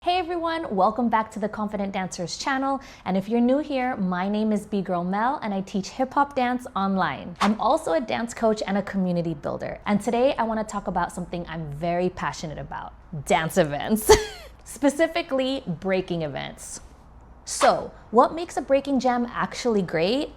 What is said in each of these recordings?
Hey everyone, welcome back to the Confident Dancers channel. And if you're new here, my name is B-Girl Mel and I teach hip hop dance online. I'm also a dance coach and a community builder. And today I want to talk about something I'm very passionate about, dance events, specifically breaking events. So what makes a breaking jam actually great?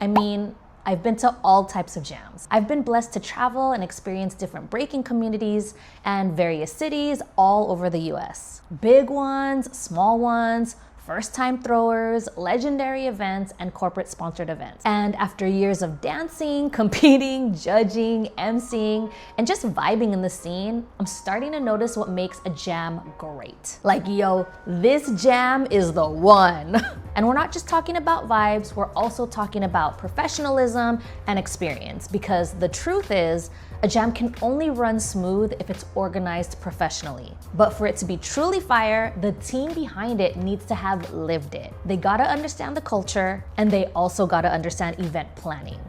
I've been to all types of jams. I've been blessed to travel and experience different breaking communities and various cities all over the US. Big ones, small ones, first-time throwers, legendary events, and corporate-sponsored events. And after years of dancing, competing, judging, emceeing, and just vibing in the scene, I'm starting to notice what makes a jam great. Like, yo, this jam is the one. And we're not just talking about vibes, we're also talking about professionalism and experience, because the truth is, a jam can only run smooth if it's organized professionally. But for it to be truly fire, the team behind it needs to have lived it. They gotta understand the culture, and they also gotta understand event planning.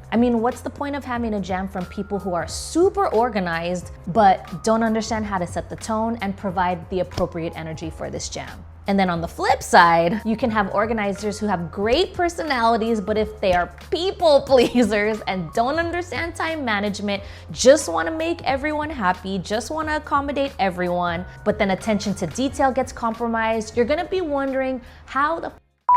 What's the point of having a jam from people who are super organized, but don't understand how to set the tone and provide the appropriate energy for this jam? And then on the flip side, you can have organizers who have great personalities, but if they are people pleasers and don't understand time management, just want to make everyone happy, just want to accommodate everyone, but then attention to detail gets compromised, you're going to be wondering, how the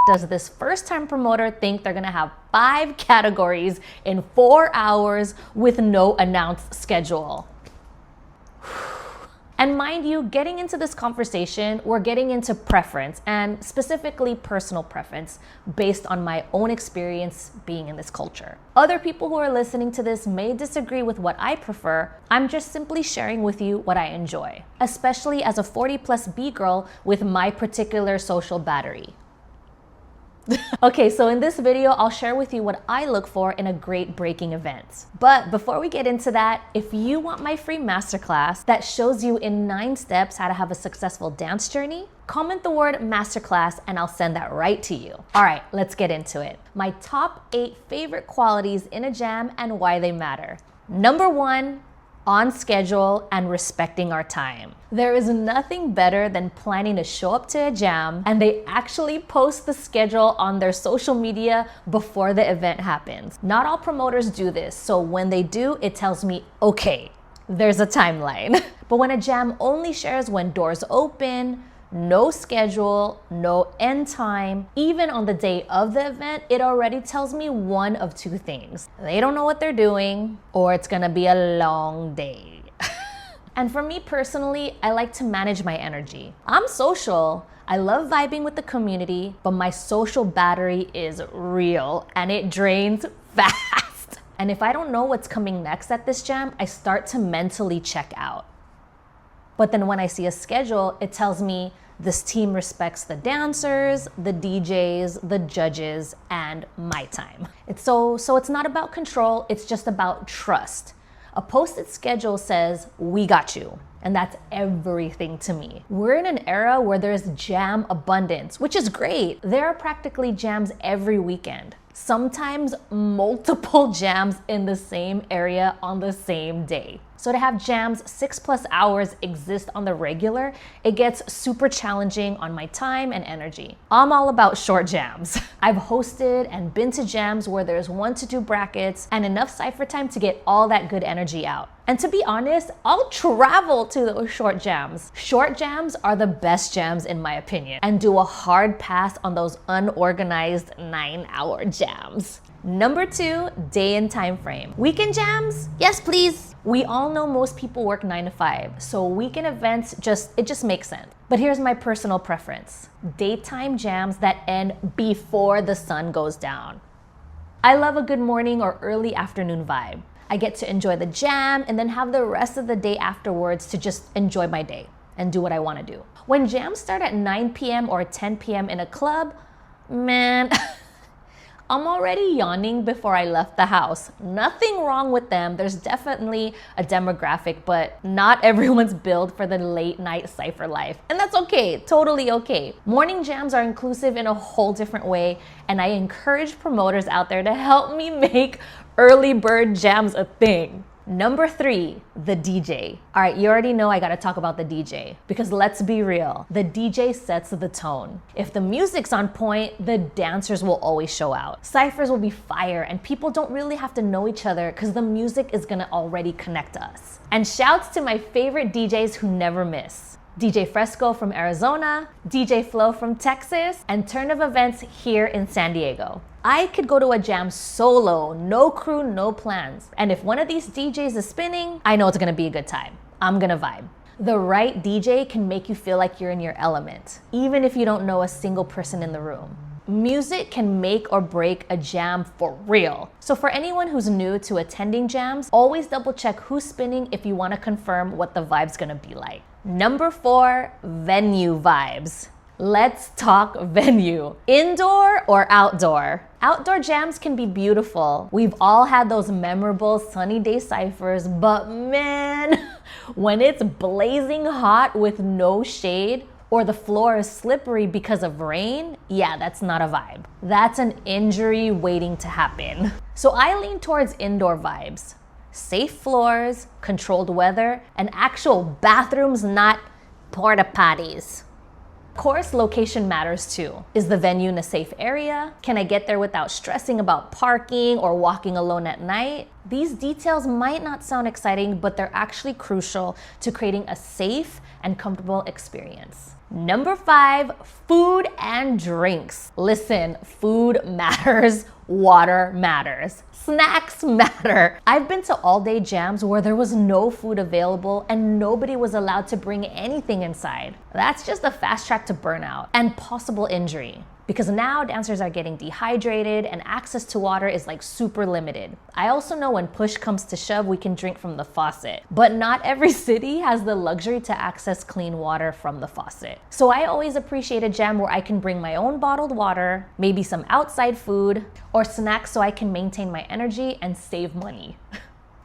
does this first-time promoter think they're gonna have 5 categories in 4 hours with no announced schedule? And mind you, getting into this conversation, we're getting into preference, and specifically personal preference based on my own experience being in this culture. Other people who are listening to this may disagree with what I prefer. I'm just simply sharing with you what I enjoy, especially as a 40+ B-girl with my particular social battery. Okay, so in this video, I'll share with you what I look for in a great breaking event. But before we get into that, if you want my free masterclass that shows you in 9 steps how to have a successful dance journey, comment the word masterclass and I'll send that right to you. All right, let's get into it. My top 8 favorite qualities in a jam and why they matter. Number 1, on schedule and respecting our time. There is nothing better than planning to show up to a jam and they actually post the schedule on their social media before the event happens. Not all promoters do this, so when they do, it tells me, okay, there's a timeline. But when a jam only shares when doors open, no schedule, no end time, even on the day of the event, it already tells me one of 2 things. They don't know what they're doing, or it's gonna be a long day. And for me personally, I like to manage my energy. I'm social, I love vibing with the community, but my social battery is real and it drains fast. And if I don't know what's coming next at this jam, I start to mentally check out. But then when I see a schedule, it tells me this team respects the dancers, the DJs, the judges, and my time. So it's not about control, it's just about trust. A posted schedule says, we got you. And that's everything to me. We're in an era where there's jam abundance, which is great. There are practically jams every weekend. Sometimes multiple jams in the same area on the same day. So to have jams 6+ hours exist on the regular, it gets super challenging on my time and energy. I'm all about short jams. I've hosted and been to jams where there's 1 to 2 brackets and enough cypher time to get all that good energy out. And to be honest, I'll travel to those short jams. Short jams are the best jams in my opinion, and do a hard pass on those unorganized 9-hour jams. Number 2, day and time frame. Weekend jams? Yes, please. We all know most people work 9 to 5, so weekend events just makes sense. But here's my personal preference. Daytime jams that end before the sun goes down. I love a good morning or early afternoon vibe. I get to enjoy the jam and then have the rest of the day afterwards to just enjoy my day and do what I want to do. When jams start at 9 p.m. or 10 p.m. in a club, man, I'm already yawning before I left the house. Nothing wrong with them. There's definitely a demographic, but not everyone's built for the late night cypher life. And that's okay, totally okay. Morning jams are inclusive in a whole different way, and I encourage promoters out there to help me make early bird jams a thing. Number 3, the DJ. All right, you already know I gotta talk about the DJ because let's be real, the DJ sets the tone. If the music's on point, the dancers will always show out. Cyphers will be fire and people don't really have to know each other because the music is gonna already connect us. And shouts to my favorite DJs who never miss. DJ Fresco from Arizona, DJ Flo from Texas, and Turn of Events here in San Diego. I could go to a jam solo, no crew, no plans. And if one of these DJs is spinning, I know it's gonna be a good time. I'm gonna vibe. The right DJ can make you feel like you're in your element, even if you don't know a single person in the room. Music can make or break a jam for real. So for anyone who's new to attending jams, always double check who's spinning if you wanna confirm what the vibe's gonna be like. Number 4, venue vibes. Let's talk venue. Indoor or outdoor? Outdoor jams can be beautiful. We've all had those memorable sunny day cyphers, but man, when it's blazing hot with no shade, or the floor is slippery because of rain, yeah, that's not a vibe. That's an injury waiting to happen. So I lean towards indoor vibes. Safe floors, controlled weather, and actual bathrooms, not porta potties. Of course, location matters too. Is the venue in a safe area? Can I get there without stressing about parking or walking alone at night? These details might not sound exciting, but they're actually crucial to creating a safe and comfortable experience. Number 5, food and drinks. Listen, food matters, water matters, snacks matter. I've been to all-day jams where there was no food available and nobody was allowed to bring anything inside. That's just a fast track to burnout and possible injury. Because now dancers are getting dehydrated and access to water is like super limited. I also know when push comes to shove, we can drink from the faucet, but not every city has the luxury to access clean water from the faucet. So I always appreciate a jam where I can bring my own bottled water, maybe some outside food, or snacks so I can maintain my energy and save money.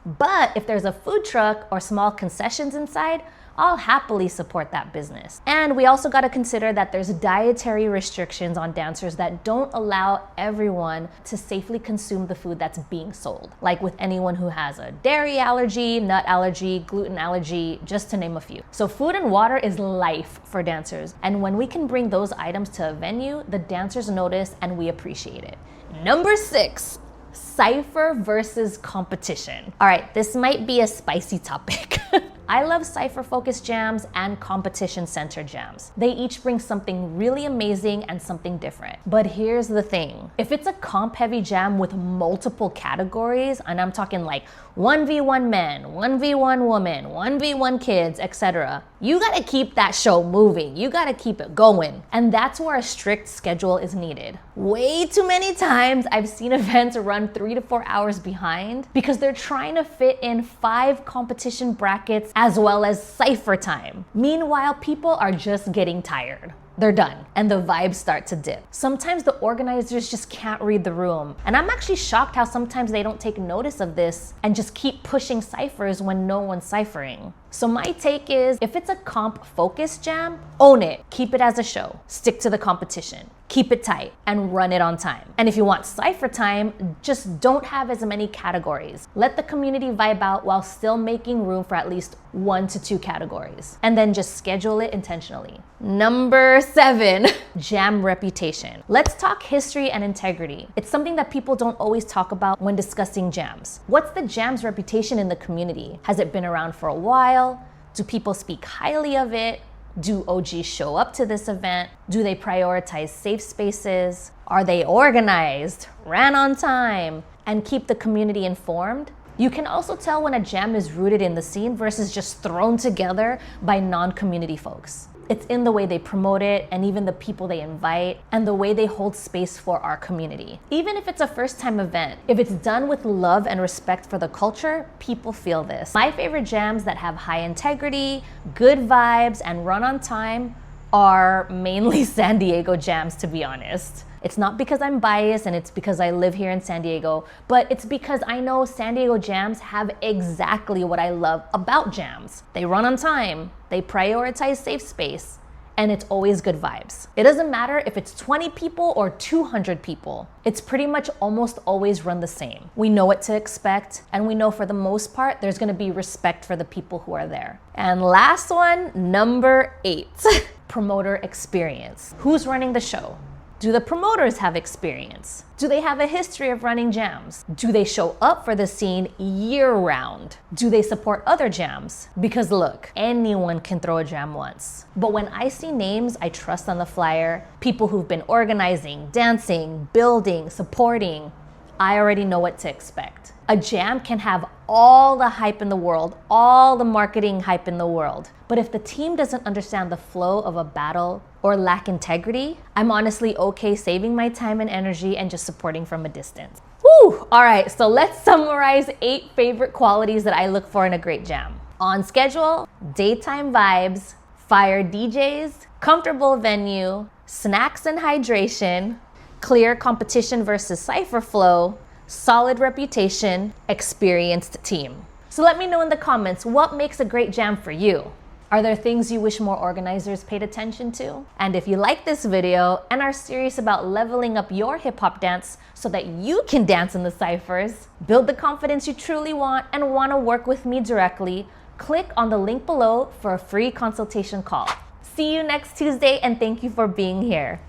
But if there's a food truck or small concessions inside, I'll happily support that business. And we also got to consider that there's dietary restrictions on dancers that don't allow everyone to safely consume the food that's being sold. Like with anyone who has a dairy allergy, nut allergy, gluten allergy, just to name a few. So food and water is life for dancers. And when we can bring those items to a venue, the dancers notice and we appreciate it. Number 6, Cypher versus competition. All right, this might be a spicy topic. I love Cypher-focused jams and competition-centered jams. They each bring something really amazing and something different. But here's the thing. If it's a comp-heavy jam with multiple categories, and I'm talking like 1v1 men, 1v1 women, 1v1 kids, etc., you gotta keep that show moving. You gotta keep it going. And that's where a strict schedule is needed. Way too many times I've seen events run 3 to 4 hours behind because they're trying to fit in 5 competition brackets as well as Cypher time. Meanwhile, people are just getting tired. They're done, and the vibes start to dip. Sometimes the organizers just can't read the room. And I'm actually shocked how sometimes they don't take notice of this and just keep pushing cyphers when no one's ciphering. So my take is, if it's a comp-focused jam, own it. Keep it as a show. Stick to the competition. Keep it tight and run it on time. And if you want cypher time, just don't have as many categories. Let the community vibe out while still making room for at least 1 to 2 categories. And then just schedule it intentionally. Number 7, jam reputation. Let's talk history and integrity. It's something that people don't always talk about when discussing jams. What's the jam's reputation in the community? Has it been around for a while? Do people speak highly of it? Do OGs show up to this event? Do they prioritize safe spaces? Are they organized, ran on time, and keep the community informed? You can also tell when a jam is rooted in the scene versus just thrown together by non-community folks. It's in the way they promote it and even the people they invite and the way they hold space for our community. Even if it's a first-time event, if it's done with love and respect for the culture, people feel this. My favorite jams that have high integrity, good vibes, and run on time are mainly San Diego jams, to be honest. It's not because I'm biased and it's because I live here in San Diego, but it's because I know San Diego jams have exactly what I love about jams. They run on time, they prioritize safe space, and it's always good vibes. It doesn't matter if it's 20 people or 200 people. It's pretty much almost always run the same. We know what to expect, and we know for the most part, there's gonna be respect for the people who are there. And last one, number 8, promoter experience. Who's running the show? Do the promoters have experience? Do they have a history of running jams? Do they show up for the scene year-round? Do they support other jams? Because look, anyone can throw a jam once. But when I see names I trust on the flyer, people who've been organizing, dancing, building, supporting, I already know what to expect. A jam can have all the hype in the world, all the marketing hype in the world. But if the team doesn't understand the flow of a battle or lack integrity, I'm honestly okay saving my time and energy and just supporting from a distance. Whew! All right, so let's summarize 8 favorite qualities that I look for in a great jam. On schedule, daytime vibes, fire DJs, comfortable venue, snacks and hydration, clear competition versus Cypher flow, solid reputation, experienced team. So let me know in the comments, what makes a great jam for you? Are there things you wish more organizers paid attention to? And if you like this video and are serious about leveling up your hip hop dance so that you can dance in the cyphers, build the confidence you truly want, and want to work with me directly, click on the link below for a free consultation call. See you next Tuesday, and thank you for being here.